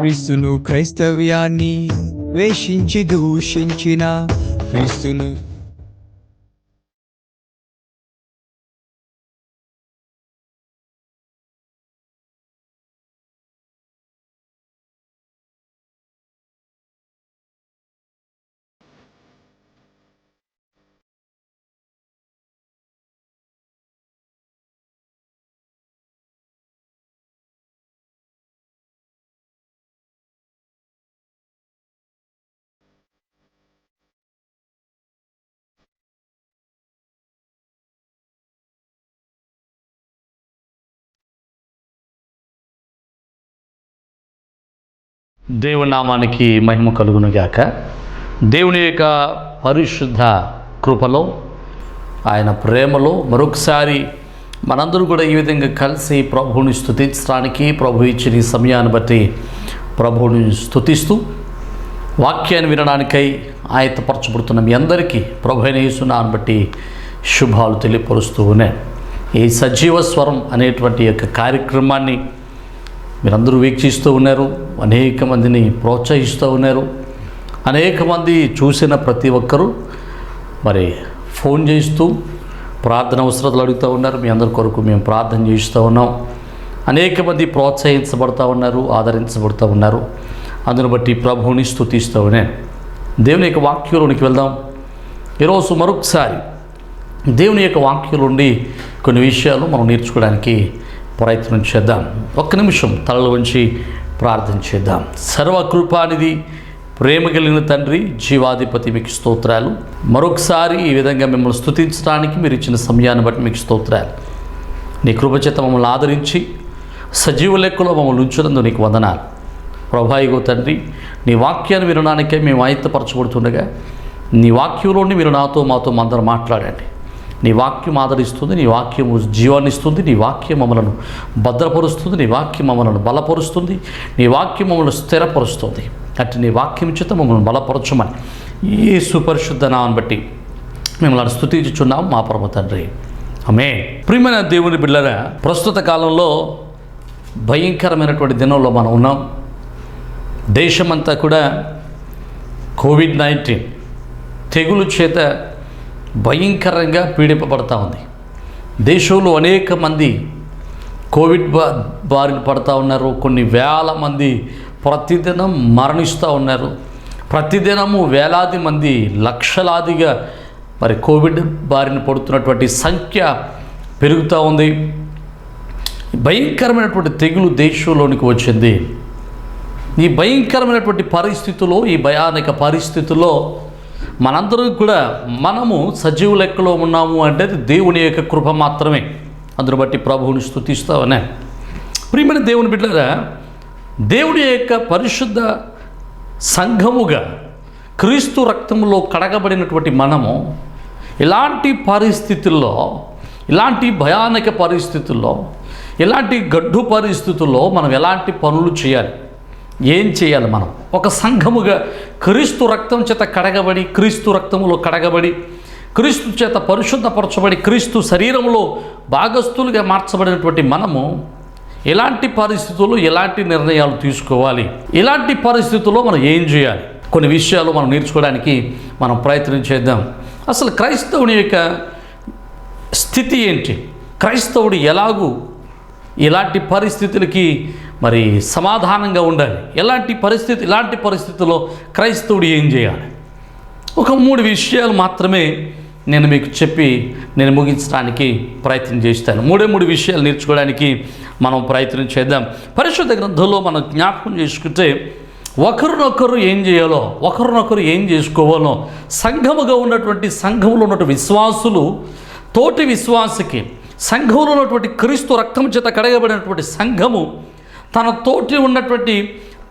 క్రీస్తును క్రైస్తవ్యాన్ని వేషించి దూషించిన క్రీస్తును దేవుని నామానికి మహిమ కలుగును గాక. దేవుని యొక్క పరిశుద్ధ కృపలో, ఆయన ప్రేమలో మరొకసారి మనందరూ కూడా ఈ విధంగా కలిసి ప్రభువుని స్తుతించడానికి, ప్రభు ఇచ్చిన ఈ సమయాన్ని బట్టి ప్రభువుని స్తుతిస్తూ వాక్యాన్ని వినడానికై ఆయత్తపరచబడుతున్న మీ అందరికీ ప్రభు అయిన యేసు నామమును బట్టి శుభాలు తెలియపరుస్తూ ఉన్నాయి. ఈ సజీవ స్వరం అనేటువంటి యొక్క కార్యక్రమాన్ని మీరందరూ వీక్షిస్తూ ఉన్నారు, అనేక మందిని ప్రోత్సహిస్తూ ఉన్నారు. అనేక మంది చూసిన ప్రతి ఒక్కరూ మరి ఫోన్ చేస్తూ ప్రార్థన అవసరాలు అడుగుతూ ఉన్నారు. మీ అందరి కొరకు మేము ప్రార్థన చేస్తూ ఉన్నాం. అనేక మంది ప్రోత్సహించబడుతూ ఉన్నారు, ఆదరించబడుతూ ఉన్నారు. అందును బట్టి ప్రభువుని స్తుతిస్తూ ఉన్నాను. దేవుని యొక్క వాక్యంలోనికి వెళ్దాం. ఈరోజు మరొకసారి దేవుని యొక్క వాక్యంలో నుండి కొన్ని విషయాలు మనం నేర్చుకోవడానికి ప్రయత్నం చేద్దాం. ఒక్క నిమిషం తలలు వంచి ప్రార్థన చేద్దాం. సర్వకృపానిధి, ప్రేమ కలిగిన తండ్రి, జీవాధిపతి, మీకు స్తోత్రాలు. మరొకసారి ఈ విధంగా మిమ్మల్ని స్తుతించడానికి మీరు ఇచ్చిన సమయాన్ని బట్టి మీకు స్తోత్రాలు. నీ కృపచేత మమ్మల్ని ఆదరించి సజీవ లెక్కలో మమ్మల్ని ఉంచినందుకు నీకు వందనాలు. ప్రభాయిగో తండ్రి, నీ వాక్యాన్ని వినడానికే మేము ఆయత్తపరచబడుతుండగా నీ వాక్యంలోని మీరు మాతో అందరూ మాట్లాడండి. నీ వాక్యం ఆదరిస్తుంది, నీ వాక్యము జీవాన్ని ఇస్తుంది, నీ వాక్యం మమ్మలను భద్రపరుస్తుంది, నీ వాక్యం మమ్మల్ని బలపరుస్తుంది, నీ వాక్యం మమ్మల్ని స్థిరపరుస్తుంది. అట్టి నీ వాక్యం చేత మమ్మల్ని బలపరచమని యేసు పరిశుద్ధ నామమును బట్టి మిమ్మల్ని స్తుతించుచున్నాం మా పరమ తండ్రి, ఆమేన్. ప్రియమైన దేవుని బిడ్డలారా, ప్రస్తుత కాలంలో భయంకరమైనటువంటి దినంలో మనం ఉన్నాం. దేశమంతా కూడా కోవిడ్-19 తెగులు చేత భయంకరంగా పీడింపబడతా ఉంది. దేశంలో అనేక మంది కోవిడ్ బారిన పడుతూ ఉన్నారు. కొన్ని వేల మంది ప్రతిదినం మరణిస్తూ ఉన్నారు. ప్రతిదినము వేలాది మంది, లక్షలాదిగా మరి కోవిడ్ బారిన పడుతున్నటువంటి సంఖ్య పెరుగుతూ ఉంది. భయంకరమైనటువంటి తెగులు దేశంలోనికి వచ్చింది. ఈ భయంకరమైనటువంటి పరిస్థితుల్లో, ఈ భయానక పరిస్థితుల్లో మనందరూ కూడా మనము సజీవ లెక్కలో ఉన్నాము అంటే దేవుని యొక్క కృప మాత్రమే. అందును బట్టి ప్రభువుని స్తుతిస్తావనే. ప్రియమైన దేవుని బిడ్డలారా, దేవుని యొక్క పరిశుద్ధ సంఘముగా క్రీస్తు రక్తంలో కడగబడినటువంటి మనము ఇలాంటి పరిస్థితుల్లో, ఇలాంటి భయానక పరిస్థితుల్లో, ఇలాంటి గడ్డు పరిస్థితుల్లో మనం ఎలాంటి పనులు చేయాలి, ఏం చేయాలి? మనం ఒక సంఘముగా క్రీస్తు రక్తం చేత కడగబడి, క్రీస్తు రక్తములో కడగబడి, క్రీస్తు చేత పరిశుద్ధపరచబడి, క్రీస్తు శరీరంలో భాగస్థులుగా మార్చబడినటువంటి మనము ఎలాంటి పరిస్థితుల్లో ఎలాంటి నిర్ణయాలు తీసుకోవాలి, ఇలాంటి పరిస్థితుల్లో మనం ఏం చేయాలి, కొన్ని విషయాలు మనం నేర్చుకోవడానికి మనం ప్రయత్నం చేద్దాం. అసలు క్రైస్తవుని యొక్క స్థితి ఏంటి? క్రైస్తవుడు ఇలాంటి పరిస్థితులకి మరి సమాధానంగా ఉండాలి. ఇలాంటి పరిస్థితుల్లో క్రైస్తవుడు ఏం చేయాలి? ఒక 3 విషయాలు మాత్రమే నేను మీకు చెప్పి నేను ముగించడానికి ప్రయత్నం చేస్తాను. 3 విషయాలు నేర్చుకోవడానికి మనం ప్రయత్నం చేద్దాం. పరిశుద్ధ గ్రంథంలో మనం జ్ఞాపకం చేసుకుంటే ఒకరినొకరు ఏం చేయాలో, ఒకరినొకరు ఏం చేసుకోవాలో, సంఘముగా ఉన్నటువంటి సంఘములో ఉన్నటువంటి విశ్వాసులు తోటి విశ్వాసికి, సంఘంలో ఉన్నటువంటి క్రీస్తు రక్తం చేత కడగబడినటువంటి సంఘము తన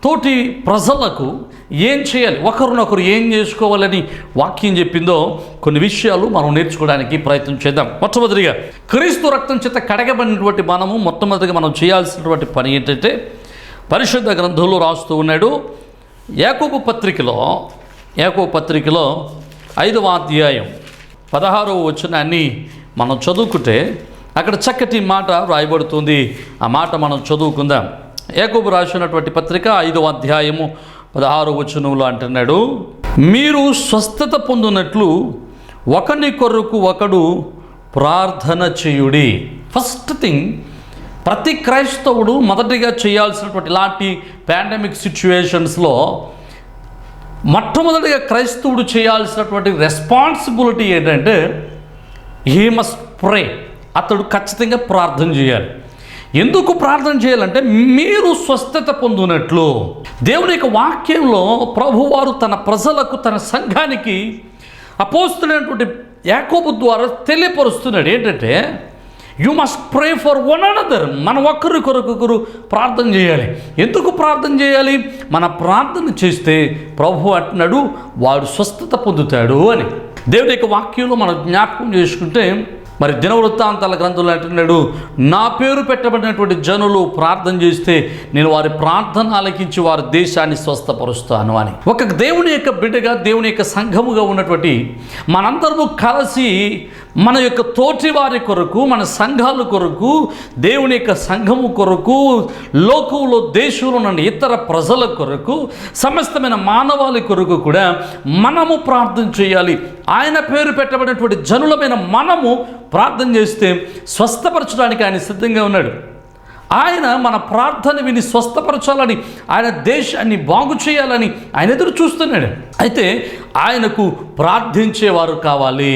తోటి ప్రజలకు ఏం చేయాలి, ఒకరినొకరు ఏం చేసుకోవాలని వాక్యం చెప్పిందో కొన్ని విషయాలు మనం నేర్చుకోవడానికి ప్రయత్నం చేద్దాం. మొట్టమొదటిగా క్రీస్తు రక్తం చేత కడగబడినటువంటి మనము మొట్టమొదటిగా మనం చేయాల్సినటువంటి పని ఏంటంటే, పరిశుద్ధ గ్రంథంలో రాస్తూ ఉన్నాడు. యాకోబు పత్రికలో 5వ అధ్యాయం 16వ వచనాన్ని మనం చదువుకుంటే అక్కడ చక్కటి మాట రాయబడుతుంది. ఆ మాట మనం చదువుకుందాం. యాకోబు రాసినటువంటి పత్రిక 5వ అధ్యాయము 16వ వచనంలో అంటున్నాడు, మీరు స్వస్థత పొందినట్లు ఒకని కొరకు ఒకడు ప్రార్థన చేయుడి. ఫస్ట్ థింగ్, ప్రతి క్రైస్తవుడు మొదటిగా చేయాల్సినటువంటి ఇలాంటి పాండమిక్ సిచ్యువేషన్స్లో మొట్టమొదటిగా క్రైస్తవుడు చేయాల్సినటువంటి రెస్పాన్సిబిలిటీ ఏంటంటే హీ మస్ట్ ప్రే. అతడు ఖచ్చితంగా ప్రార్థన చేయాలి. ఎందుకు ప్రార్థన చేయాలంటే మీరు స్వస్థత పొందినట్లు. దేవుని యొక్క వాక్యంలో ప్రభువారు తన ప్రజలకు, తన సంఘానికి అపోస్తులైనటువంటి యాకోబు ద్వారా తెలియపరుస్తున్నాడు ఏంటంటే you must pray for one another. మన ఒకరికొరకొకరు ప్రార్థన చేయాలి. ఎందుకు ప్రార్థన చేయాలి? మన ప్రార్థన చేస్తే ప్రభు అంటున్నాడు వాడు స్వస్థత పొందుతాడు అని. దేవుడి యొక్క వాక్యంలో మనం జ్ఞాపకం చేసుకుంటే మరి దినవృత్తాంతాల గ్రంథంలో అంటున్నాడు, నా పేరు పెట్టబడినటువంటి జనులు ప్రార్థన చేస్తే నేను వారి ప్రార్థన ఆలకించి వారి దేశాన్ని స్వస్థపరుస్తాను అని. ఒక దేవుని యొక్క బిడ్డగా, దేవుని యొక్క సంఘముగా ఉన్నటువంటి మనందరము కలిసి మన యొక్క తోటి వారి కొరకు, మన సంఘాల కొరకు, దేవుని యొక్క సంఘము కొరకు, లోకంలో దేశంలో ఉన్న ఇతర ప్రజల కొరకు, సమస్తమైన మానవాళి కొరకు కూడా మనము ప్రార్థన చేయాలి. ఆయన పేరు పెట్టబడినటువంటి జనులమైన మనము ప్రార్థన చేస్తే స్వస్థపరచడానికి ఆయన సిద్ధంగా ఉన్నాడు. ఆయన మన ప్రార్థన విని స్వస్థపరచాలని, ఆయన దేశాన్ని బాగు చేయాలని ఆయన ఎదురు చూస్తున్నాడు. అయితే ఆయనకు ప్రార్థించేవారు కావాలి.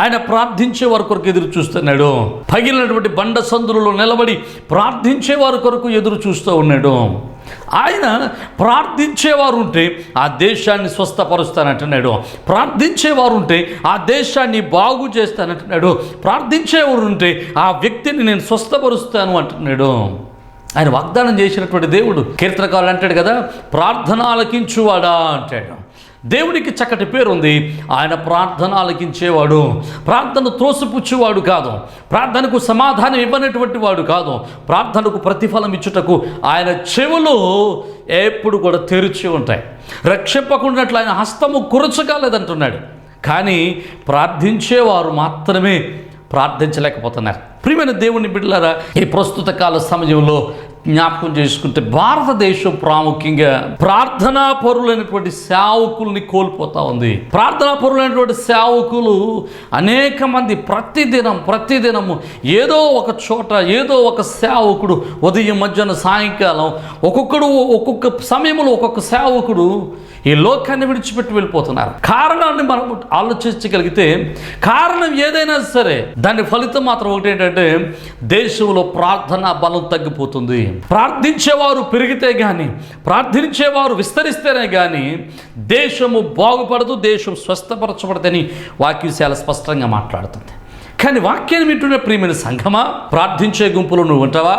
ఆయన ప్రార్థించే వారి కొరకు ఎదురు చూస్తున్నాడు. పగిలినటువంటి బండ సందులలో నిలబడి ప్రార్థించేవారి కొరకు ఎదురు చూస్తూ ఉన్నాడు. ఆయన ప్రార్థించేవారు ఉంటే ఆ దేశాన్ని స్వస్థపరుస్తానంటున్నాడు. ప్రార్థించేవారు ఉంటే ఆ దేశాన్ని బాగు చేస్తానంటున్నాడు. ప్రార్థించేవారు ఉంటే ఆ వ్యక్తిని నేను స్వస్థపరుస్తాను అంటున్నాడు. ఆయన వాగ్దానం చేసినటువంటి దేవుడు. కీర్తనకారులు అంటాడు కదా, ప్రార్థన ఆలకించువాడా అంటాడు. దేవుడికి చక్కటి పేరు ఉంది. ఆయన ప్రార్థన ఆలకించేవాడు. ప్రార్థన త్రోసిపుచ్చేవాడు కాదు. ప్రార్థనకు సమాధానం ఇవ్వనటువంటి వాడు కాదు. ప్రార్థనకు ప్రతిఫలం ఇచ్చుటకు ఆయన చెవులు ఎప్పుడు కూడా తెరిచి ఉంటాయి. రక్షింపకున్నట్లు ఆయన హస్తము కురచగలదంటున్నాడు. కానీ ప్రార్థించేవారు మాత్రమే ప్రార్థించలేకపోతున్నారు. ప్రియమైన దేవుని బిడ్డలారా, ఈ ప్రస్తుత కాల సమయంలో జ్ఞాపకం చేసుకుంటే భారతదేశం ప్రాముఖ్యంగా ప్రార్థనా పరులైనటువంటి సేవకుల్ని కోల్పోతూ ఉంది. ప్రార్థనా పరులైనటువంటి సేవకులు అనేక మంది ప్రతిదినము ఏదో ఒక చోట ఏదో ఒక సేవకుడు ఉదయం, మధ్యాహ్నం, సాయంకాలం ఒక్కొక్క సమయంలో ఒక్కొక్క సేవకుడు ఈ లోకాన్ని విడిచిపెట్టి వెళ్ళిపోతున్నారు. కారణాన్ని మనం ఆలోచించగలిగితే కారణం ఏదైనా సరే దాని ఫలితం మాత్రం ఒకటి ఏంటంటే దేశంలో ప్రార్థనా బలం తగ్గిపోతుంది. ప్రార్థించేవారు పెరిగితే కానీ, ప్రార్థించేవారు విస్తరిస్తేనే కానీ దేశము బాగుపడదు, దేశం స్వస్థపరచబడదని వాక్యం చాలా స్పష్టంగా మాట్లాడుతుంది. కానీ వాక్యాన్ని వింటున్న ప్రియమైన సంఘమా, ప్రార్థించే గుంపులో నువ్వు ఉంటావా?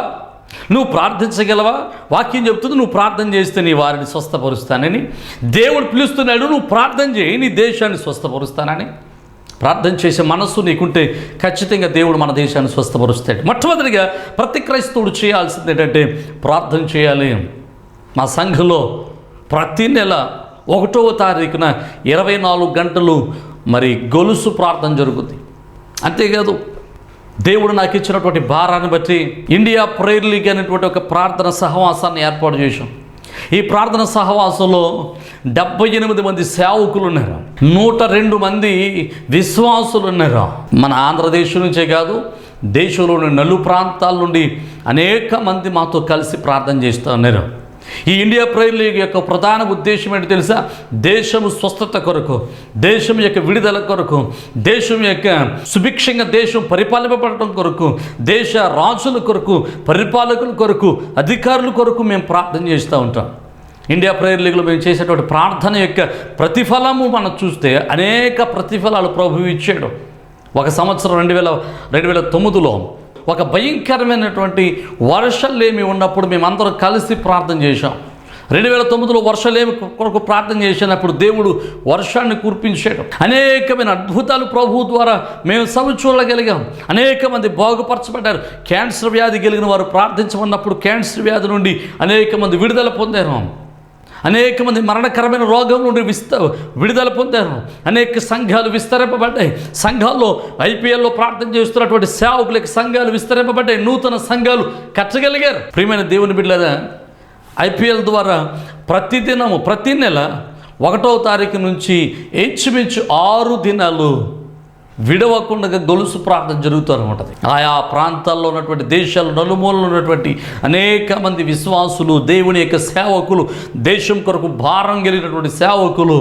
నువ్వు ప్రార్థించగలవా? వాక్యం చెబుతుంది నువ్వు ప్రార్థన చేస్తే నీ వారిని స్వస్థపరుస్తానని. దేవుడు పిలుస్తున్నాడు, నువ్వు ప్రార్థన చేయి, నీ దేశాన్ని స్వస్థపరుస్తానని. ప్రార్థన చేసే మనస్సు నీకుంటే ఖచ్చితంగా దేవుడు మన దేశాన్ని స్వస్థపరుస్తాడు. మొట్టమొదటిగా ప్రతి క్రైస్తవుడు చేయాల్సింది ఏంటంటే ప్రార్థన చేయాలి. మా సంఘంలో ప్రతి నెల 1వ తారీఖున 24 గంటలు మరి గొలుసు ప్రార్థన జరుగుతుంది. అంతేకాదు దేవుడు నాకు ఇచ్చినటువంటి భారాన్ని బట్టి ఇండియా ప్రేయర్ లీగ్ అనేటువంటి ఒక ప్రార్థన సహవాసాన్ని ఏర్పాటు చేశాం. ఈ ప్రార్థన సహవాసంలో 78 మంది సేవకులు ఉన్నారు, 102 మంది విశ్వాసులు ఉన్నారు. మన ఆంధ్రదేశం నుంచే కాదు, దేశంలోని నలు ప్రాంతాల నుండి అనేక మంది మాతో కలిసి ప్రార్థన చేస్తూ ఉన్నారు. ఈ ఇండియా ప్రేయర్ లీగ్ యొక్క ప్రధాన ఉద్దేశం ఏంటో తెలుసా? దేశము స్వస్థత కొరకు, దేశం యొక్క విడుదల కొరకు, దేశం యొక్క సుభిక్షంగా దేశం పరిపాలింపబడటం కొరకు, దేశ రాజుల కొరకు, పరిపాలకుల కొరకు, అధికారుల కొరకు మేము ప్రార్థన చేస్తూ ఉంటాం. ఇండియా ప్రేయర్ లీగ్లో మేము చేసేటువంటి ప్రార్థన యొక్క ప్రతిఫలము మనం చూస్తే అనేక ప్రతిఫలాలు ప్రభువు ఇచ్చాడు. ఒక సంవత్సరం 2009లో ఒక భయంకరమైనటువంటి వర్షాలేమి ఉన్నప్పుడు మేమందరం కలిసి ప్రార్థన చేశాం. 2009లో వర్షాలేమి కొరకు ప్రార్థన చేసినప్పుడు దేవుడు వర్షాన్ని కురిపించాడు. అనేకమైన అద్భుతాలు ప్రభువు ద్వారా మేము చూడగలిగాం. అనేక మంది బాగుపరచబడ్డారు. క్యాన్సర్ వ్యాధి కలిగిన వారు ప్రార్థించమన్నప్పుడు క్యాన్సర్ వ్యాధి నుండి అనేక మంది విడుదల పొందారు. అనేక మంది మరణకరమైన రోగం నుండి విడుదల పొందారు. అనేక సంఘాలు విస్తరింపబడ్డాయి. సంఘాల్లో ఐపీఎల్లో ప్రార్థన చేస్తున్నటువంటి సేవకులకి సంఘాలు విస్తరింపబడ్డాయి. నూతన సంఘాలు కట్టగలిగారు. ప్రియమైన దేవుని బిడ్డలారా, ఐపీఎల్ ద్వారా ప్రతిదినము ప్రతి నెల 1వ తారీఖు నుంచి ఇంచుమించు 6 దినాలు విడవకుండా గొలుసు ప్రార్థన జరుగుతూ ఉంటుంది. ఆయా ప్రాంతాల్లో ఉన్నటువంటి దేశాలు నలుమూలలో ఉన్నటువంటి అనేక మంది విశ్వాసులు, దేవుని యొక్క సేవకులు, దేశం కొరకు భారం కలిగినటువంటి సేవకులు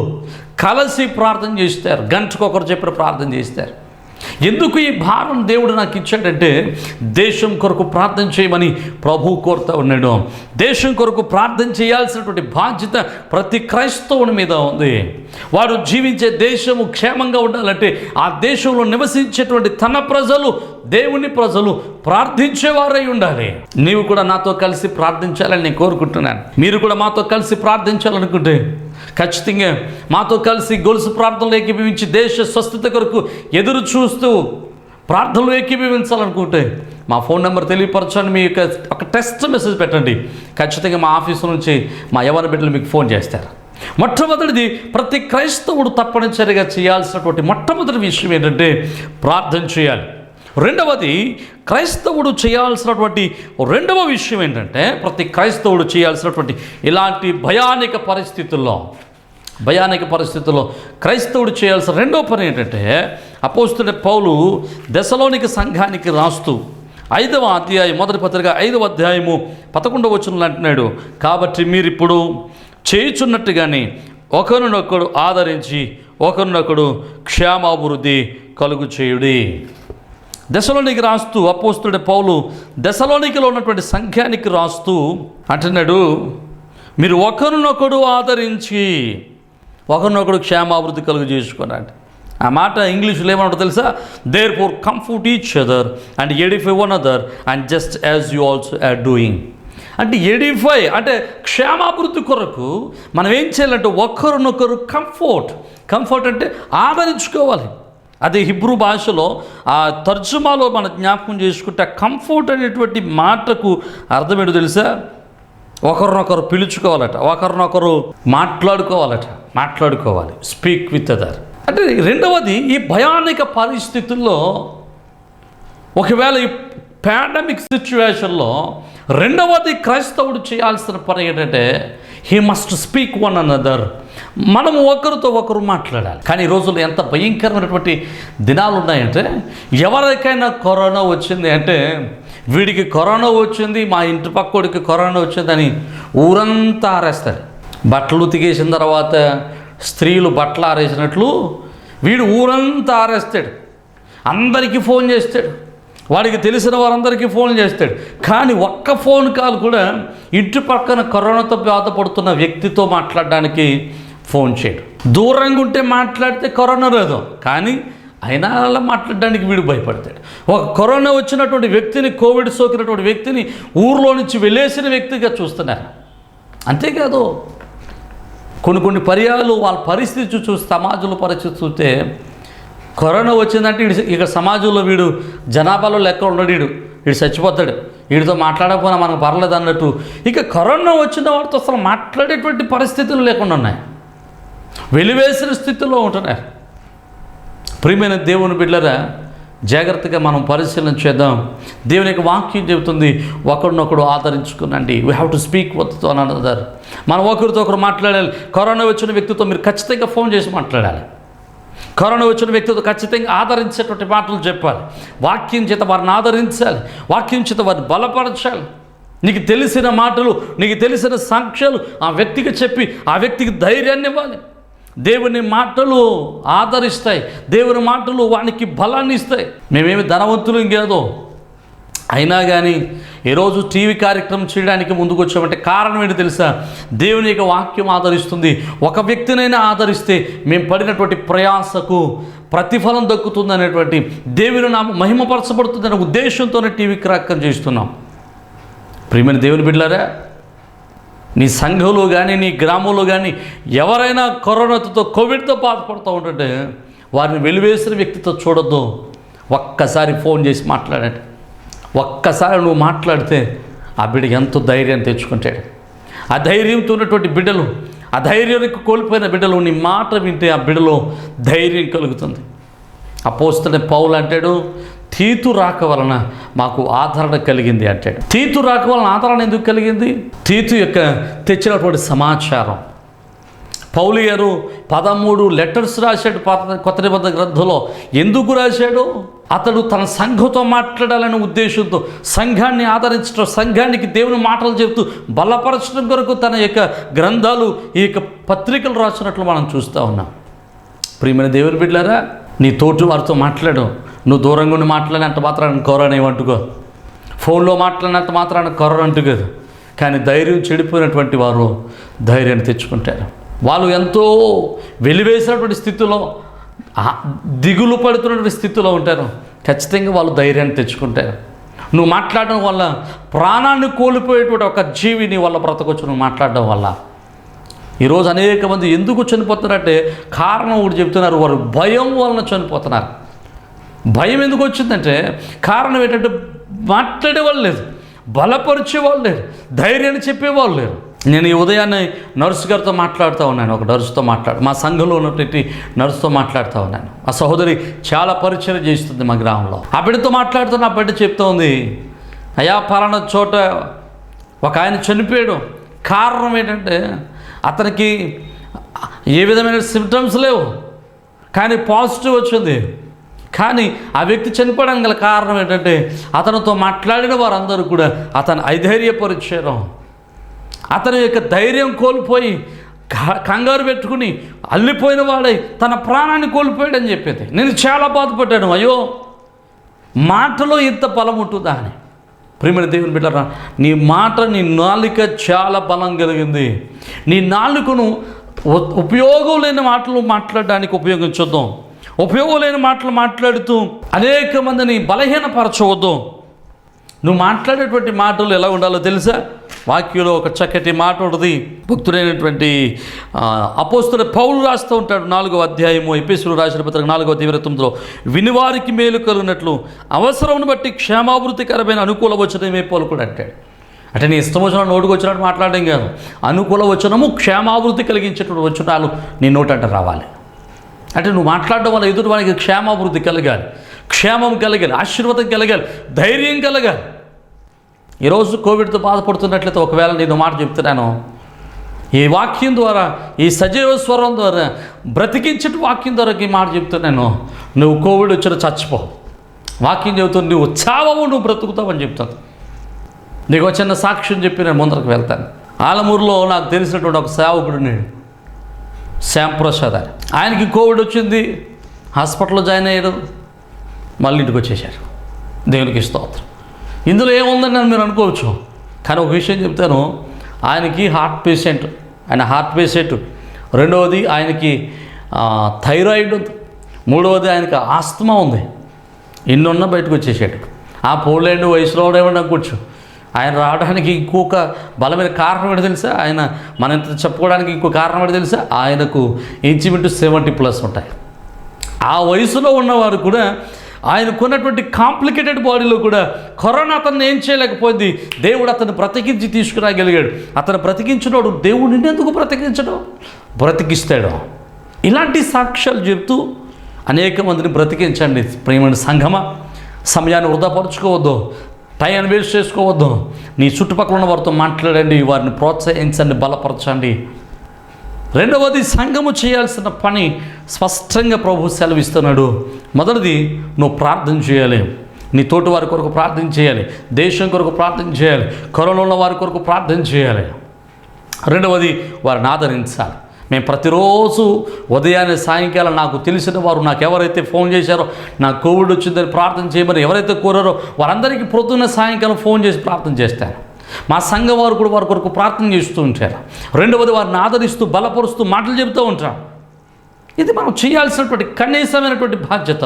కలిసి ప్రార్థన చేస్తారు. గంటకొకరు చెప్పిన ప్రార్థన చేస్తారు. ఎందుకు ఈ భారం దేవుడు నాకు ఇచ్చాడంటే, దేశం కొరకు ప్రార్థన చేయమని ప్రభువు కోరుతూ ఉన్నాడు. దేశం కొరకు ప్రార్థన చేయాల్సినటువంటి బాధ్యత ప్రతి క్రైస్తవుని మీద ఉంది. వాడు జీవించే దేశము క్షేమంగా ఉండాలంటే ఆ దేశంలో నివసించేటువంటి తన ప్రజలు, దేవుని ప్రజలు ప్రార్థించేవారై ఉండాలి. నీవు కూడా నాతో కలిసి ప్రార్థించాలని నేను కోరుకుంటున్నాను. మీరు కూడా మాతో కలిసి ప్రార్థించాలనుకుంటే ఖచ్చితంగా మాతో కలిసి గొలుసు ప్రార్థనలు ఏకీభవించి దేశ స్వస్థత కొరకు ఎదురు చూస్తూ ప్రార్థనలు ఏకీభవించాలనుకుంటే మా ఫోన్ నెంబర్ తెలియపరచండి. మీ యొక్క ఒక టెక్స్ట్ మెసేజ్ పెట్టండి. ఖచ్చితంగా మా ఆఫీసు నుంచి మా యవ్వన బిడ్డలు మీకు ఫోన్ చేస్తారు. మొట్టమొదటిది ప్రతి క్రైస్తవుడు తప్పనిసరిగా చేయాల్సినటువంటి మొట్టమొదటి విషయం ఏంటంటే ప్రార్థన చేయాలి. రెండవది క్రైస్తవుడు చేయాల్సినటువంటి రెండవ విషయం ఏంటంటే, ప్రతి క్రైస్తవుడు చేయాల్సినటువంటి ఇలాంటి భయానక పరిస్థితుల్లో క్రైస్తవుడు చేయాల్సిన రెండవ పని ఏంటంటే, అపోస్తలుడైన పౌలు దెసలోనిక సంఘానికి రాస్తూ 5వ అధ్యాయం మొదటి పత్రిక 5వ అధ్యాయము 11వ వచనంలో అంటున్నాడు, కాబట్టి మీరిప్పుడు చేయుచున్నట్టుగానే ఒకరినొకడు ఆదరించి ఒకరినొకడు క్షేమాభివృద్ధి కలుగు చేయుడి. దెసలోనికి రాస్తూ అపోస్తలుడైన పౌలు దెసలోనికలో ఉన్నటువంటి సంఘానికి రాస్తూ అంటున్నాడు, మీరు ఒకరినొకడు ఆదరించి ఒకరినొకడు క్షేమాభివృద్ధి కలుగు చేసుకోనండి. ఆ మాట ఇంగ్లీష్లో ఏమన్నా తెలుసా? Therefore comfort each other and edify one other and just as you also are doing. అంటే ఎడిఫై అంటే క్షేమాభివృద్ధి కొరకు మనం ఏం చేయాలంటే ఒకరినొకరు కంఫర్ట్ అంటే ఆదరించుకోవాలి. అదే హిబ్రూ భాషలో ఆ తర్జుమాలో మన జ్ఞాపకం చేసుకుంటే కంఫర్ట్ అనేటువంటి మాటకు అర్థం ఏంటో తెలుసా? ఒకరినొకరు పిలుచుకోవాలట, ఒకరినొకరు మాట్లాడుకోవాలి, స్పీక్ విత్ అదర్. అంటే రెండవది, ఈ భయానక పరిస్థితుల్లో ఒకవేళ ఈ పాండమిక్ సిచ్యువేషన్లో రెండవది క్రైస్తవుడు చేయాల్సిన పని ఏంటంటే he must speak one another. మనము ఒకరితో ఒకరు మాట్లాడాలి. కానీ ఈ రోజుల్లో ఎంత భయంకరమైనటువంటి దినాలు ఉన్నాయంటే, ఎవరికైనా కరోనా వచ్చింది అంటే వీడికి కరోనా వచ్చింది, మా ఇంటి పక్కోడికి కరోనా వచ్చిందని ఊరంతా ఆరేస్తాడు. బట్టలు ఉతికేసిన తర్వాత స్త్రీలు బట్టలు ఆరేసినట్లు వీడు ఊరంతా ఆరేస్తాడు. అందరికీ ఫోన్ చేస్తాడు, వాడికి తెలిసిన వారందరికీ ఫోన్ చేస్తాడు. కానీ ఒక్క ఫోన్ కాల్ కూడా ఇంటి పక్కన కరోనాతో బాధపడుతున్న వ్యక్తితో మాట్లాడడానికి ఫోన్ చేయడు. దూరంగా ఉంటే మాట్లాడితే కరోనా రాదు, కానీ అయినా అలా మాట్లాడడానికి వీడు భయపడతాడు. ఒక కరోనా వచ్చినటువంటి వ్యక్తిని, కోవిడ్ సోకినటువంటి వ్యక్తిని ఊర్లో నుంచి వెళ్ళేసిన వ్యక్తిగా చూస్తున్నారు. అంతేకాదు కొన్ని పర్యాలు వాళ్ళ పరిస్థితి చూస్తే, సమాజంలో పరిస్థితి చూస్తే, కరోనా వచ్చిందంటే ఇక సమాజంలో వీడు జనాభాలో లెక్క ఉండడు, వీడు చచ్చిపోతాడు, వీడితో మాట్లాడకపోయినా మనకు పర్లేదు అన్నట్టు ఇక కరోనా వచ్చిన వాడితో అసలు మాట్లాడేటువంటి పరిస్థితులు లేకుండా ఉన్నాయి, వెలివేసిన స్థితిలో ఉంటున్నారు. ప్రియమైన దేవుని బిడ్డలారా, జాగ్రత్తగా మనం పరిశీలన చేద్దాం. దేవుని యొక్క వాక్యం చెబుతుంది, ఒకరినొకడు ఆదరించుకునండి. We have to speak with one another. మనం ఒకరితో ఒకరు మాట్లాడాలి. కరోనా వచ్చిన వ్యక్తితో మీరు ఖచ్చితంగా ఫోన్ చేసి మాట్లాడాలి. కరోనా వచ్చిన వ్యక్తితో ఖచ్చితంగా ఆదరించేటువంటి మాటలు చెప్పాలి. వాక్యం చేత వారిని ఆదరించాలి, వాక్యం చేత వారిని బలపరచాలి. నీకు తెలిసిన మాటలు, నీకు తెలిసిన సాక్ష్యాలు ఆ వ్యక్తికి చెప్పి ఆ వ్యక్తికి ధైర్యాన్ని ఇవ్వాలి. దేవుని మాటలు ఆదరిస్తాయి, దేవుని మాటలు వానికి బలాన్ని ఇస్తాయి. మేమేమి ధనవంతులు ఇంకేదో అయినా కానీ ఈరోజు టీవీ కార్యక్రమం చేయడానికి ముందుకు వచ్చామంటే కారణం ఏంటి తెలుసా? దేవుని యొక్క వాక్యం ఆదరిస్తుంది. ఒక వ్యక్తినైనా ఆదరిస్తే మేము పడినటువంటి ప్రయాసకు ప్రతిఫలం దక్కుతుంది అనేటువంటి, దేవుని నామం మహిమపరచబడుతుందనే ఉద్దేశంతోనే టీవీ కార్యక్రమం చేస్తున్నాం. ప్రియమైన దేవుని బిడ్డలారా, నీ సంఘంలో కానీ నీ గ్రామంలో కానీ ఎవరైనా కరోనాతో కోవిడ్తో బాధపడుతూ ఉంటుంటే వారిని వెలివేసిన వ్యక్తితో చూడొద్దు. ఒక్కసారి ఫోన్ చేసి మాట్లాడండి. ఒక్కసారి నువ్వు మాట్లాడితే ఆ బిడ్డ ఎంతో ధైర్యాన్ని తెచ్చుకుంటాడు. ఆ ధైర్యంతో ఉన్నటువంటి బిడ్డలు ఆ ధైర్యానికి కోల్పోయిన బిడ్డలు నీ మాట వింటే ఆ బిడ్డలో ధైర్యం కలుగుతుంది. అపోస్తలుడైన పౌలు అంటాడు, తీతు రాక వలన మాకు ఆదరణ కలిగింది అంటాడు. తీతు రాక వలన ఆదరణ ఎందుకు కలిగింది? తీతు యొక్క తెచ్చినటువంటి సమాచారం. పౌలు గారు 13 లెటర్స్ రాశాడు కొత్త నిబంధన గ్రంథంలో. ఎందుకు రాశాడు? అతడు తన సంఘంతో మాట్లాడాలనే ఉద్దేశంతో, సంఘాన్ని ఆదరించడం, సంఘానికి దేవుని మాటలు చెబుతూ బలపరచడం కొరకు తన యొక్క గ్రంథాలు, ఈ యొక్క పత్రికలు రాసినట్లు మనం చూస్తూ ఉన్నాం. ప్రియమైన దేవుని బిడ్డలారా, నీ తోటి వారితో మాట్లాడు. నువ్వు దూరంగా ఉండి మాట్లాడినంత మాత్రాన్ని కరోనా ఏమంటుకో, ఫోన్లో మాట్లాడినంత మాత్రాన్ని కరోనా అంటుకోదు. కానీ ధైర్యం చెడిపోయినటువంటి వారు ధైర్యాన్ని తెచ్చుకుంటారు. వాళ్ళు ఎంతో వెలివేసినటువంటి స్థితిలో, దిగులు పడుతున్నటువంటి స్థితిలో ఉంటారు. ఖచ్చితంగా వాళ్ళు ధైర్యాన్ని తెచ్చుకుంటారు. నువ్వు మాట్లాడడం వల్ల ప్రాణాన్ని కోల్పోయేటువంటి ఒక జీవిని వల్ల బ్రతకొచ్చు. నువ్వు మాట్లాడడం వల్ల ఈరోజు అనేక మంది ఎందుకు చనిపోతున్నారంటే కారణం ఒకటి చెప్తున్నారు, వారు భయం వలన చనిపోతున్నారు. భయం ఎందుకు వచ్చిందంటే కారణం ఏంటంటే మాట్లాడేవాళ్ళు లేదు, బలపరిచేవాళ్ళు లేరు, ధైర్యాన్ని చెప్పేవాళ్ళు లేరు. నేను ఈ ఉదయాన్నే నర్సు గారితో మాట్లాడుతూ ఉన్నాను. ఒక నర్సుతో మా సంఘంలో ఉన్నటువంటి నర్సుతో మాట్లాడుతూ ఉన్నాను. ఆ సహోదరి చాలా పరిచయం చేస్తుంది మా గ్రామంలో. ఆ బిడ్డతో మాట్లాడుతున్న ఆ బిడ్డ చెప్తూ ఉంది, అయ్యా పలానా చోట ఒక ఆయన చనిపోయాడు. కారణం ఏంటంటే అతనికి ఏ విధమైన సిమ్టమ్స్ లేవు, కానీ పాజిటివ్ వచ్చింది. కానీ ఆ వ్యక్తి చనిపోవడానికి గల కారణం ఏంటంటే అతనితో మాట్లాడిన వారందరూ కూడా అతను అధైర్యపరిచారు. అతని యొక్క ధైర్యం కోల్పోయి కంగారు పెట్టుకుని అల్లిపోయిన వాడై తన ప్రాణాన్ని కోల్పోయాడని చెప్పేది. నేను చాలా బాధపడ్డాను, అయ్యో మాటలో ఇంత బలం ఉంటుందా అని. ప్రియమైన దేవుని బిడ్డలారా, నీ మాట, నీ నాలుక చాలా బలం కలిగింది. నీ నాలుకను ఉపయోగం లేని మాటలు మాట్లాడడానికి ఉపయోగించొద్దు. ఉపయోగం లేని మాటలు మాట్లాడుతూ అనేక మందిని బలహీనపరచవద్దు. నువ్వు మాట్లాడేటువంటి మాటలు ఎలా ఉండాలో తెలుసా? వాక్యంలో ఒక చక్కటి మాట ఉంటుంది. భక్తుడైనటువంటి అపోస్తలుడైన పౌలు రాస్తూ ఉంటాడు 4వ అధ్యాయము ఎఫెసీయులకు రాసిన పత్రిక 4వ అధ్యాయం 29లో, వినివారికి మేలు కలుగునట్లు అవసరమును బట్టి క్షేమాభివృద్ధికరమైన అనుకూల వచనమే పలుకుడు అంటాడు. అంటే నీ ఇష్టం వచ్చిన నోటుకు వచ్చినట్టు మాట్లాడడం కాదు. అనుకూల వచనము, క్షేమాభివృద్ధి కలిగించేటువంటి వచనాలు నీ నోటంట రావాలి. అంటే నువ్వు మాట్లాడడం వల్ల ఎదుటి వానికి క్షేమాభివృద్ధి కలగాలి, క్షేమం కలగాలి, ఆశీర్వాదం కలగాలి, ధైర్యం కలగాలి. ఈరోజు కోవిడ్తో బాధపడుతున్నట్లయితే ఒకవేళ నేను మాట చెప్తున్నాను, ఈ వాక్యం ద్వారా, ఈ సజీవ స్వరం ద్వారా, బ్రతికించటి వాక్యం ద్వారా ఈ మాట చెప్తున్నాను, నువ్వు కోవిడ్ వచ్చిన చచ్చిపో. వాక్యం చెబుతుంది, నువ్వు చావవు, నువ్వు బ్రతుకుతావని చెప్తాను. నీకు చిన్న సాక్ష్యం చెప్పి నేను ముందరకు వెళ్తాను. ఆలమూరులో నాకు తెలిసినటువంటి ఒక సేవకుడు నేను, శ్యాంప్రసాద్ అని. ఆయనకి కోవిడ్ వచ్చింది, హాస్పిటల్లో జాయిన్ అయ్యాడు, మళ్ళీ ఇంటికి వచ్చేసారు. దేవునికి స్తోత్రం. ఇందులో ఏముందని మీరు అనుకోవచ్చు, కానీ ఒక విషయం చెప్తాను. ఆయనకి హార్ట్ పేషెంట్, ఆయన హార్ట్ పేషెంట్. రెండవది ఆయనకి థైరాయిడ్ ఉంది. మూడవది ఆయనకి ఆస్తమా ఉంది. ఇన్నున్న బయటకు వచ్చేసాడు. ఆ పోలేండు వయసులో ఏమన్నా కూర్చో. ఆయన రావడానికి ఇంకొక బలమైన కారణం ఏంటో తెలుసా? ఆయన మన ఇంత చెప్పుకోవడానికి ఇంకో కారణం ఏంటో తెలుసా? ఆయనకు ఇంచుమించు 70+ ఉంటాయి. ఆ వయసులో ఉన్నవారు కూడా ఆయనకున్నటువంటి కాంప్లికేటెడ్ బాడీలో కూడా కరోనా అతన్ని ఏం చేయలేకపోయింది. దేవుడు అతన్ని బ్రతికించి తీసుకురాగలిగాడు. అతను బ్రతికించినోడు దేవుడిని ఎందుకు బ్రతికించడం? బ్రతికిస్తాడు. ఇలాంటి సాక్ష్యాలు చెప్తూ అనేక మందిని బ్రతికించండి. ప్రియమైన సంఘమా, సమయాన్ని వృధాపరుచుకోవద్దు, టైం వేస్ట్ చేసుకోవద్దు. నీ చుట్టుపక్కల ఉన్న వారితో మాట్లాడండి, వారిని ప్రోత్సహించండి, బలపరచండి. రెండవది, సంఘము చేయాల్సిన పని స్పష్టంగా ప్రభు సెలవిస్తున్నాడు. మొదటిది, నువ్వు ప్రార్థన చేయాలి. నీ తోటి వారి కొరకు ప్రార్థన చేయాలి, దేశం కొరకు ప్రార్థన చేయాలి, కరోనా ఉన్న వారి కొరకు ప్రార్థన చేయాలి. రెండవది, వారిని ఆదరించాలి. మేము ప్రతిరోజు ఉదయాన్నే సాయంకాలం నాకు తెలిసిన వారు, నాకు ఎవరైతే ఫోన్ చేశారో, నాకు కోవిడ్ వచ్చిందని ప్రార్థన చేయమని ఎవరైతే కోరారో వారందరికీ పొద్దున్న సాయంకాలం ఫోన్ చేసి ప్రార్థన చేస్తాను. మా సంఘం వారు కూడా వారి కొరకు ప్రార్థన చేస్తూ ఉంటారు. రెండవది, వారిని ఆదరిస్తూ బలపరుస్తూ మాటలు చెబుతూ ఉంటాం. ఇది మనం చేయాల్సినటువంటి కనీసమైనటువంటి బాధ్యత.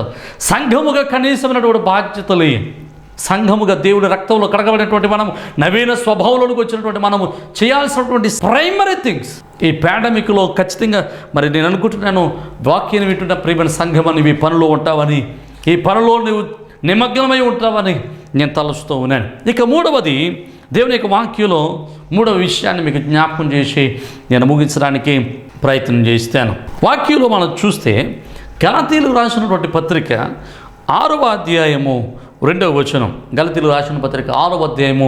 సంఘముగా కనీసమైనటువంటి బాధ్యతలు. సంఘముగా దేవుడి రక్తంలో కడగబడినటువంటి మనము, నవీన స్వభావంలోకి వచ్చినటువంటి మనము చేయాల్సినటువంటి ప్రైమరీ థింగ్స్ ఈ పాండమిక్లో ఖచ్చితంగా. మరి నేను అనుకుంటున్నాను, వాక్యాన్ని వింటున్న ప్రియమైన సంఘమని ఈ పనిలో ఉంటావని, ఈ పనిలో నువ్వు నిమగ్నమై ఉంటావని నేను తలుస్తూ ఉన్నాను. ఇక మూడవది, దేవుని యొక్క వాక్యంలో 3వ విషయాన్ని మీకు జ్ఞాపకం చేసి నేను ముగించడానికి ప్రయత్నం చేస్తాను. వాక్యంలో మనం చూస్తే గలతీయులకు రాసినటువంటి పత్రిక 6వ అధ్యాయము 2వ వచనం. గలతీయులకు రాసిన పత్రిక 6వ అధ్యాయము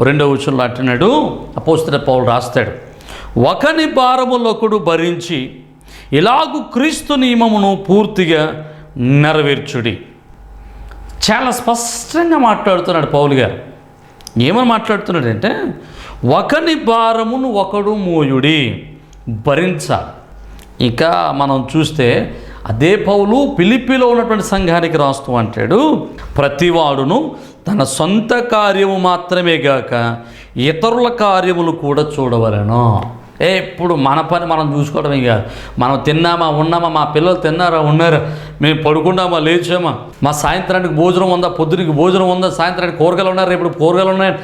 2వ వచనంలో అంటున్నాడు, అపోస్తలుడైన పౌలు రాస్తాడు, ఒకని భారములొకడు భరించి ఇలాగు క్రీస్తు నియమమును పూర్తిగా నెరవేర్చుడి. చాలా స్పష్టంగా మాట్లాడుతున్నాడు పౌలు గారు. ఏమని మాట్లాడుతున్నాడంటే, ఒకని భారమును ఒకడు మోయుడి, భరించాలి. ఇంకా మనం చూస్తే అదే పౌలు ఫిలిప్పీలో ఉన్నటువంటి సంఘానికి రాస్తూ అంటాడు, ప్రతివాడును తన సొంత కార్యము మాత్రమే గాక ఇతరుల కార్యములు కూడా చూడవలెను. ఎప్పుడు మన పని మనం చూసుకోవడమే కాదు. మనం తిన్నామా ఉన్నామా, మా పిల్లలు తిన్నారా ఉన్నారా, మేము పడుకున్నామా లేచామా, మా సాయంత్రానికి భోజనం ఉందా, పొద్దునికి భోజనం ఉందా, సాయంత్రానికి కూరగాయలు ఉన్నారు, రేపు కూరగాయలు ఉన్నాయి,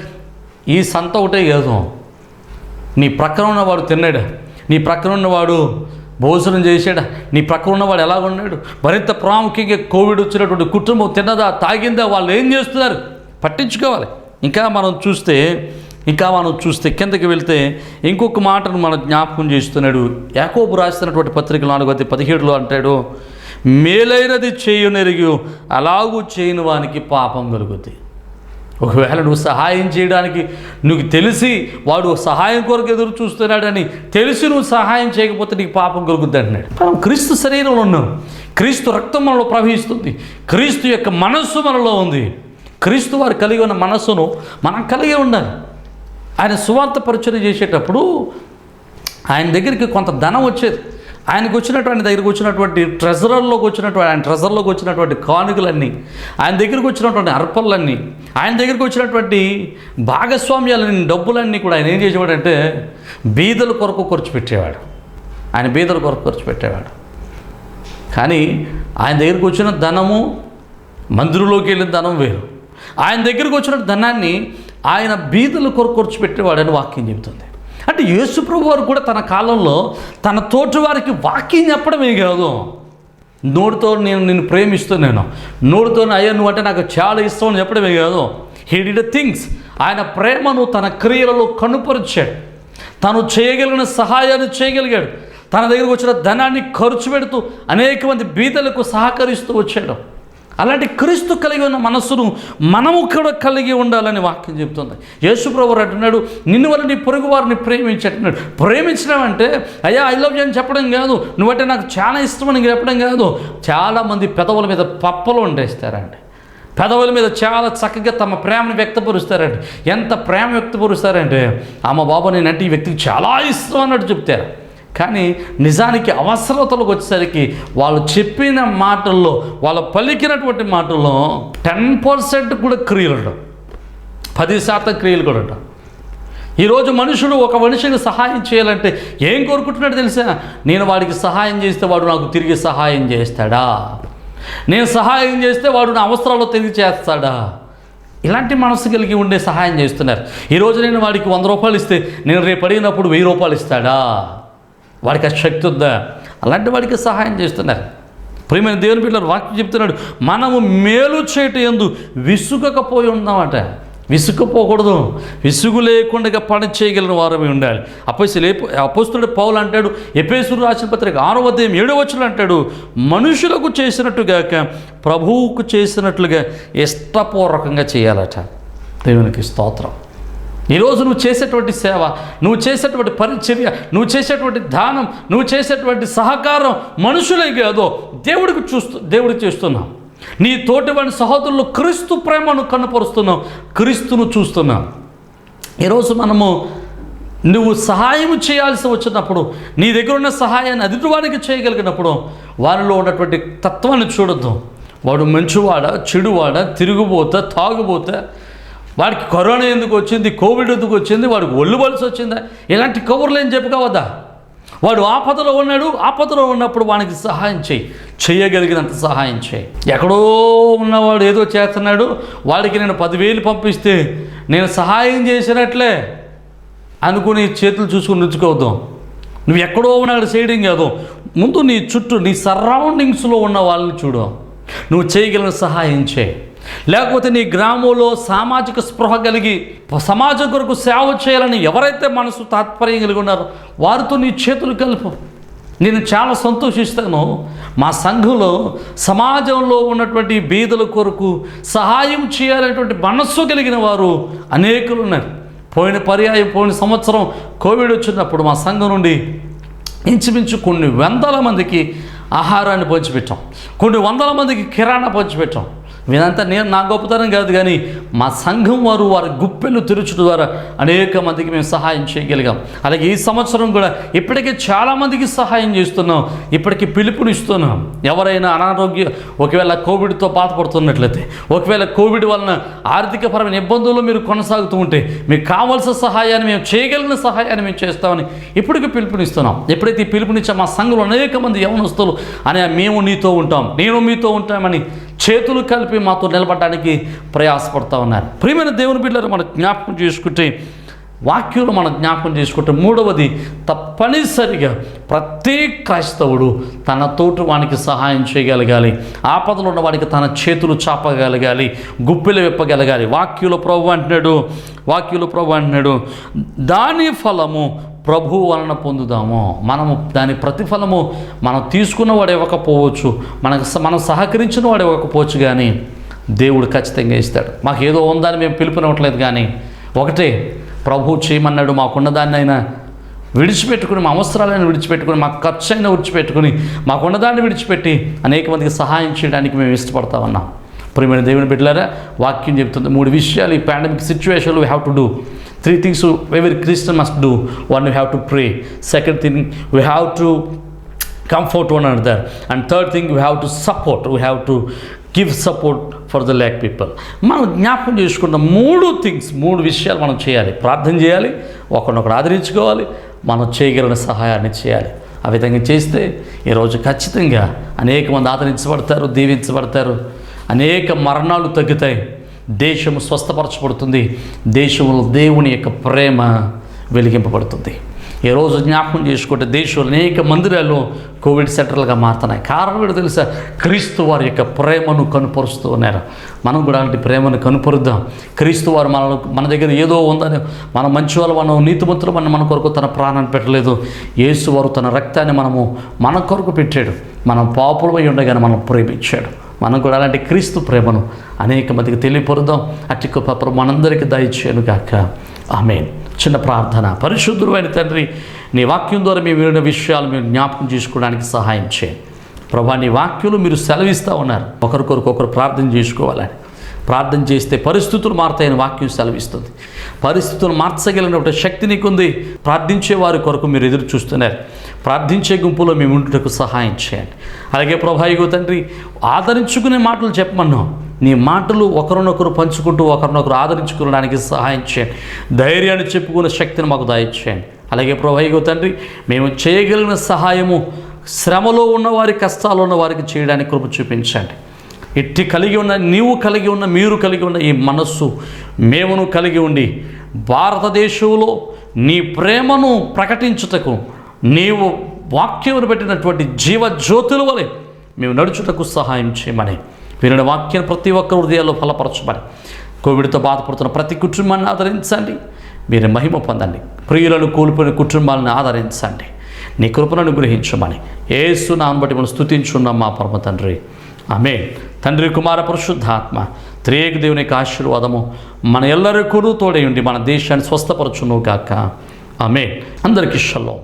ఈ సంత ఒకటే కాదు. నీ ప్రక్కన ఉన్నవాడు తిన్నాడా, నీ ప్రక్కన ఉన్నవాడు భోజనం చేశాడా, నీ ప్రక్కన ఉన్నవాడు ఎలా ఉన్నాడు, మరింత ప్రాముఖ్యంగా కోవిడ్ వచ్చినటువంటి కుటుంబం తిన్నదా తాగిందా, వాళ్ళు ఏం చేస్తున్నారు పట్టించుకోవాలి. ఇంకా మనం చూస్తే కిందకి వెళ్తే ఇంకొక మాటను మనం జ్ఞాపకం చేస్తున్నాడు. యాకోబు రాసినటువంటి పత్రిక 4:17 అంటాడు, మేలైనది చేయునెరిగి అలాగూ చేయని వానికి పాపం కలుగుద్ది. ఒకవేళ నువ్వు సహాయం చేయడానికి నువ్వు తెలిసి వాడు సహాయం కొరకు ఎదురు చూస్తున్నాడని తెలిసి నువ్వు సహాయం చేయకపోతే నీకు పాపం కలుగుద్ది అంటున్నాడు. మనం క్రీస్తు శరీరంలో ఉన్నాం, క్రీస్తు రక్తం మనలో ప్రవహిస్తుంది, క్రీస్తు యొక్క మనస్సు మనలో ఉంది. క్రీస్తు వారు కలిగి ఉన్న మనస్సును మనం కలిగి ఉండాలి. ఆయన సువార్త పరిచయం చేసేటప్పుడు ఆయన దగ్గరికి కొంత ధనం వచ్చేది. ఆయన దగ్గరికి వచ్చినటువంటి ట్రెజర్లోకి వచ్చినటువంటి కానుకలన్నీ, ఆయన దగ్గరికి వచ్చినటువంటి అర్పణలన్నీ, ఆయన దగ్గరికి వచ్చినటువంటి భాగస్వామ్యాలన్నీ, డబ్బులన్నీ కూడా ఆయన ఏం చేసేవాడంటే బీదల కొరకు ఖర్చు పెట్టేవాడు. ఆయన బీదల కొరకు ఖర్చు పెట్టేవాడు. కానీ ఆయన దగ్గరికి వచ్చిన ధనము, మందిరంలోకి వెళ్ళిన ధనం వేరు. ఆయన దగ్గరికి వచ్చిన ధనాన్ని ఆయన బీదల కొరకు ఖర్చు పెట్టేవాడని వాక్యం చెబుతుంది. అంటే యేసు ప్రభు వారు కూడా తన కాలంలో తన తోటి వారికి వాక్యం చెప్పడమే కాదు, నోటితో నిన్ను ప్రేమిస్తున్నాను, నోటితో అయ్యా నువ్వు అంటే నాకు చాలా ఇష్టం అని చెప్పడమే కాదు. He did things. ఆయన ప్రేమను తన క్రియలలో కనుపరిచాడు. తను చేయగలిగిన సహాయాన్ని చేయగలిగాడు. తన దగ్గరకు వచ్చిన ధనాన్ని ఖర్చు పెడుతూ అనేక మంది బీదలకు సహకరిస్తూ వచ్చాడు. అలాంటి క్రీస్తు కలిగి ఉన్న మనస్సును మనము కూడా కలిగి ఉండాలని వాక్యం చెబుతుంది. యేసు ప్రభువు అంటున్నాడు, నిన్ను వల్ల నీ పొరుగు వారిని ప్రేమించట్టున్నాడు. ప్రేమించడం అంటే అయ్యా ఐ లవ్ యూ అని చెప్పడం కాదు, నువ్వంటే నాకు చాలా ఇష్టమని చెప్పడం కాదు. చాలామంది పెదవుల మీద పప్పలు వండేస్తారండి, పెదవుల మీద చాలా చక్కగా తమ ప్రేమను వ్యక్తపరుస్తారండి. ఎంత ప్రేమ వ్యక్తపరుస్తారంటే అమ్మ బాబా నేనంటే ఈ వ్యక్తికి చాలా ఇష్టం అన్నట్టు చెప్తారు. కానీ నిజానికి అవసరతలకు వచ్చేసరికి వాళ్ళు చెప్పిన మాటల్లో, వాళ్ళు పలికినటువంటి మాటల్లో 10% కూడా క్రియలు ఉండవు, 10% క్రియలు కూడా ఉండవు. ఈరోజు మనుషులు ఒక మనిషికి సహాయం చేయాలంటే ఏం కోరుకుంటున్నాడు తెలుసా? నేను వాడికి సహాయం చేస్తే వాడు నాకు తిరిగి సహాయం చేస్తాడా, నేను సహాయం చేస్తే వాడు నా అవసరాల్లో తిరిగి చేస్తాడా, ఇలాంటి మనసు కలిగి ఉండే సహాయం చేస్తున్నారు. ఈరోజు నేను వాడికి 100 రూపాయలు ఇస్తే నేను రేపు అడిగినప్పుడు 1000 రూపాయలు ఇస్తాడా, వాడికి ఆ శక్తి ఉందా? అలాంటి వాడికి సహాయం చేస్తున్నారు. ప్రియమైన దేవుని పిల్లలు వాక్యం చెప్తున్నాడు, మనము మేలు చేయట యందు విసుగకపోయి ఉన్నామట. విసుగుపోకూడదు, విసుగు లేకుండా పని చేయగలిగిన వారమే ఉండాలి. అపోస్తలుడు పౌలు అంటాడు, ఎఫెసీయులకు రాసిన పత్రిక 6వ అధ్యాయం 7వ వచనం అంటాడు, మనుషులకు చేసినట్టుగాక ప్రభువుకు చేసినట్లుగా ఇష్టపూర్వకంగా చేయాలట. దేవునికి స్తోత్రం. ఈరోజు నువ్వు చేసేటువంటి సేవ, నువ్వు చేసేటువంటి పరిచర్య, నువ్వు చేసేటువంటి దానం, నువ్వు చేసేటువంటి సహకారం మనుషులే కాదు దేవుడికి చేస్తున్నావు. నీ తోటివాడి సహోదరులు క్రీస్తు ప్రేమను కనపరుస్తున్నావు, క్రీస్తును చూస్తున్నావు. ఈరోజు నువ్వు సహాయం చేయాల్సి వచ్చినప్పుడు, నీ దగ్గర ఉన్న సహాయాన్ని ఎదుటివాడికి చేయగలిగినప్పుడు వారిలో ఉన్నటువంటి తత్వాన్ని చూడొద్దు. వాడు మంచివాడా, చెడువాడా, తిరుగుబోతా, తాగుబోతా, వాడికి కరోనా ఎందుకు వచ్చింది, కోవిడ్ ఎందుకు వచ్చింది, వాడికి ఒళ్ళు బలిసి వచ్చిందా, ఇలాంటి కబుర్లు ఏం చెప్పుకోవద్దా. వాడు ఆపదలో ఉన్నాడు, ఆపదలో ఉన్నప్పుడు వానికి సహాయం చేయగలిగినంత సహాయం చేయి. ఎక్కడో ఉన్నవాడు ఏదో చేస్తున్నాడు, వాడికి నేను 10,000 పంపిస్తే నేను సహాయం చేసినట్లే అనుకుని చేతులు చూసుకుని రుచుకోవద్దు. నువ్వు ఎక్కడో ఉన్నాడు చేయడం కాదు, ముందు నీ చుట్టూ నీ సరౌండింగ్స్లో ఉన్న వాళ్ళని చూడు, నువ్వు చేయగలిగిన సహాయం చేయి. లేకపోతే నీ గ్రామంలో సామాజిక స్పృహ కలిగి సమాజం కొరకు సేవ చేయాలని ఎవరైతే మనసు తాత్పర్యం కలిగి ఉన్నారో వారితో నీ చేతులు కలుపు. నేను చాలా సంతోషిస్తాను. మా సంఘంలో సమాజంలో ఉన్నటువంటి బీదల కొరకు సహాయం చేయాలనేటువంటి మనస్సు కలిగిన వారు అనేకులు ఉన్నారు. పోయిన సంవత్సరం కోవిడ్ వచ్చినప్పుడు మా సంఘం నుండి ఇంచుమించు కొన్ని వందల మందికి ఆహారాన్ని పంచిపెట్టాం, కొన్ని వందల మందికి కిరాణా పంచిపెట్టాం. ఇదంతా నేను నా గొప్పతనం కాదు, కానీ మా సంఘం వారి గుప్పెలు తెరుచడం ద్వారా అనేక మందికి మేము సహాయం చేయగలిగాం. అలాగే ఈ సంవత్సరం కూడా ఇప్పటికే చాలామందికి సహాయం చేస్తున్నాం, ఇప్పటికీ పిలుపునిస్తున్నాం. ఎవరైనా ఒకవేళ కోవిడ్తో బాధపడుతున్నట్లయితే, ఒకవేళ కోవిడ్ వలన ఆర్థికపరమైన ఇబ్బందుల్లో మీరు కొనసాగుతూ ఉంటే మీకు కావాల్సిన సహాయాన్ని మేము చేయగలిగిన సహాయాన్ని మేము చేస్తామని ఇప్పటికీ పిలుపునిస్తున్నాం. ఎప్పుడైతే ఈ పిలుపునిచ్చా మా సంఘంలో అనేక మంది యవనస్తులు అనే మేము నీతో ఉంటాం, నేను మీతో ఉంటామని చేతులు కలిపి మాతో నిలబడడానికి ప్రయాసపడుతూ ఉన్నారు. ప్రియమైన దేవుని బిడ్డలు మనం జ్ఞాపకం చేసుకుంటే, వాక్యంలో మనం జ్ఞాపకం చేసుకుంటే, మూడవది తప్పనిసరిగా ప్రతి క్రైస్తవుడు తన తోటి వానికి సహాయం చేయగలగాలి. ఆపదలో ఉన్న వాడికి తన చేతులు చాపగలగాలి, గుప్పెలు విప్పగలగాలి. వాక్యంలో ప్రభు అంటున్నాడు దాని ఫలము ప్రభు వలన పొందుదాము. మనము దాని ప్రతిఫలము మనం తీసుకున్న వాడు ఇవ్వకపోవచ్చు, మనం సహకరించిన వాడు ఇవ్వకపోవచ్చు, కానీ దేవుడు ఖచ్చితంగా ఇస్తాడు. మాకు ఏదో ఉందని మేము పిలుపునివ్వట్లేదు, కానీ ఒకటే ప్రభు చేయమన్నాడు. మాకున్నదాన్ని అయినా విడిచిపెట్టుకుని, మా అవసరాలను విడిచిపెట్టుకుని, మా ఖర్చు అయినా విడిచిపెట్టుకుని, మాకున్నదాన్ని విడిచిపెట్టి అనేక మందికి సహాయం చేయడానికి మేము ఇష్టపడతా ఉన్నాం. ప్రియమైన దేవుని బిడ్డలారా, వాక్యం చెప్తుంది 3 విషయాలు ఈ పాండమిక్ సిచ్యువేషన్లో we have to do. 3 things every Christian must do. One, we have to pray. Second thing, we have to comfort one another. And third thing, we have to support. We have to give support for the lack people. మనం జ్ఞాపకం చేసుకున్న 3 విషయాలు మనం చేయాలి. ప్రార్థన చేయాలి, ఒకరినొకరు ఆదరించుకోవాలి, మనం చేయగలిగిన సహాయాన్ని చేయాలి. ఆ విధంగా చేస్తే ఈరోజు ఖచ్చితంగా అనేక మంది ఆదరించబడతారు, దీవించబడతారు, అనేక మరణాలు తగ్గుతాయి, దేశము స్వస్థపరచబడుతుంది, దేశంలో దేవుని యొక్క ప్రేమ వెలిగింపబడుతుంది. ఈరోజు జ్ఞాపకం చేసుకుంటే దేశంలో అనేక మందిరాలు కోవిడ్ సెంటర్లుగా మారుతున్నాయి. కారణం ఏంటో తెలుసా? క్రీస్తు వారి యొక్క ప్రేమను కనుపరుస్తూ ఉన్నారు. మనం కూడా అలాంటి ప్రేమను కనుపరుద్దాం. క్రీస్తు వారు మన దగ్గర ఏదో ఉందని, మనం మంచివాళ్ళు, మనం నీతిమంతులు, మన కొరకు తన ప్రాణాన్ని పెట్టలేదు. యేసు వారు తన రక్తాన్ని మన కొరకు పెట్టాడు. మనం పాపులమై ఉండగానే మనం ప్రేమించాడు. మనం కూడా అలాంటి క్రీస్తు ప్రేమను అనేక మందికి తెలియపరుద్దాం. అట్టి కృప మనందరికీ దయచేయను గాక. ఆమేన్. చిన్న ప్రార్థన. పరిశుద్ధుడు అయిన తండ్రి, నీ వాక్యం ద్వారా మేము విన్న విషయాలు మేము జ్ఞాపకం చేసుకోవడానికి సహాయం చేయండి ప్రభా. నీ వాక్యంలో మీరు సెలవిస్తూ ఉన్నారు, ఒకరికొకరు ప్రార్థన చేసుకోవాలని. ప్రార్థన చేస్తే పరిస్థితులు మారుతాయని వాక్యం సెలవిస్తుంది. పరిస్థితులు మార్చగలిగినటువంటి శక్తి నీకుంది. ప్రార్థించే వారి కొరకు మీరు ఎదురు చూస్తున్నారు. ప్రార్థించే గుంపులో మేము ఉండుటకు సహాయం చేయండి. అలాగే ప్రభా ఇగో తండ్రి, ఆదరించుకునే మాటలు చెప్పమన్నాం. నీ మాటలు ఒకరినొకరు పంచుకుంటూ ఒకరినొకరు ఆదరించుకోవడానికి సహాయం చేయండి. ధైర్యాన్ని చెప్పుకునే శక్తిని మాకు దయచేయండి. అలాగే ప్రభా ఇగో తండ్రి, మేము చేయగలిగిన సహాయము శ్రమలో ఉన్నవారి, కష్టాల్లో ఉన్న వారికి చేయడానికి కృప చూపించండి. ఇట్టి మీరు కలిగి ఉన్న ఈ మనస్సు మేమును కలిగి ఉండి భారతదేశంలో నీ ప్రేమను ప్రకటించుటకు, నీవు వాక్యమును పెట్టినటువంటి జీవజ్యోతుల వలె మేము నడుచుటకు సహాయం చేయమని, వినిన వాక్యాన్ని ప్రతి ఒక్కరి హృదయాల్లో ఫలపరచమని, కోవిడ్తో బాధపడుతున్న ప్రతి కుటుంబాన్ని ఆదరించండి. మీరు మహిమ పొందండి. ప్రియులను కోల్పోయిన కుటుంబాలను ఆదరించండి. నీ కృపను అనుగ్రహించమని యేసు నామమున బట్టి మనం స్తుతించున్నాం మా పరమ తండ్రి. ఆమేన్. తండ్రి, కుమార, పరిశుద్ధాత్మ త్రియేక దేవుని యొక్క ఆశీర్వాదము మన ఎల్లరికూ తోడై ఉండి మన దేశాన్ని స్వస్థపరచును గాక. ఆమేన్. అందరికీ షలోమ్.